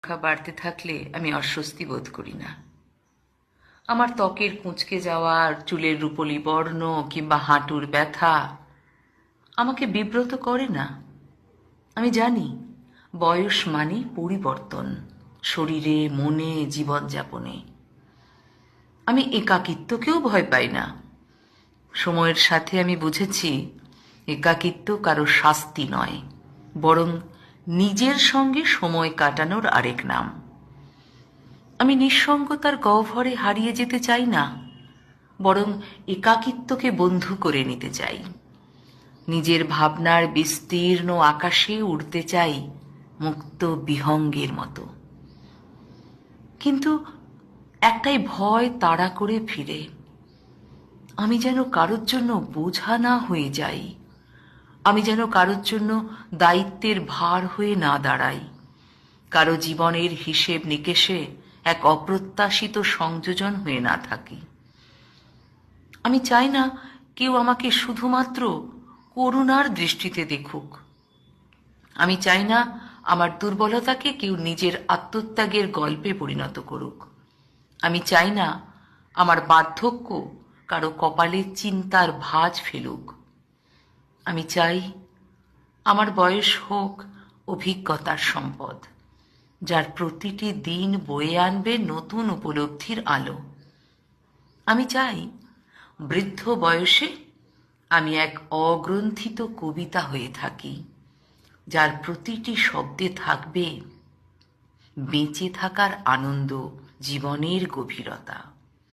সংখ্যা বাড়তে থাকলে আমি অস্বস্তি বোধ করি না। আমার ত্বকের কুঁচকে যাওয়া, চুলের রূপলি বর্ণ কিংবা হাঁটুর ব্যথা আমাকে বিব্রত করে না। আমি জানি বয়স মানে পরিবর্তন, শরীরে, মনে, জীবনযাপনে। আমি একাকিত্বকেও ভয় পাই না। সময়ের সাথে আমি বুঝেছি একাকিত্ব কারো শাস্তি নয়, বরং নিজের সঙ্গে সময় কাটানোর আরেক নাম। আমি নিঃসঙ্গতার গহ্বরে হারিয়ে যেতে চাই না, বরং একাকিত্বকে বন্ধু করে নিতে চাই। নিজের ভাবনার বিস্তীর্ণ আকাশে উড়তে চাই মুক্ত বিহঙ্গের মতো। কিন্তু একটাই ভয় তাড়া করে ফিরে, আমি যেন কারোর জন্য বোঝা না হয়ে যাই, আমি যেন কারোর জন্য দায়িত্বের ভার হয়ে না দাঁড়াই, কারো জীবনের হিসেব নিকেশে এক অপ্রত্যাশিত সংযোজন হয়ে না থাকি। আমি চাই না কেউ আমাকে শুধুমাত্র করুণার দৃষ্টিতে দেখুক। আমি চাই না আমার দুর্বলতাকে কেউ নিজের আত্মত্যাগের গল্পে পরিণত করুক। আমি চাই না আমার বার্ধক্য কারো কপালে চিন্তার ভাঁজ ফেলুক। আমি চাই আমার বয়স হোক অভিজ্ঞতার সম্পদ, যার প্রতিটি দিন বয়ে আনবে নতুন উপলব্ধির আলো। আমি চাই বৃদ্ধ বয়সে আমি এক অগ্রন্থিত কবিতা হয়ে থাকি, যার প্রতিটি শব্দে থাকবে বেঁচে থাকার আনন্দ, জীবনের গভীরতা।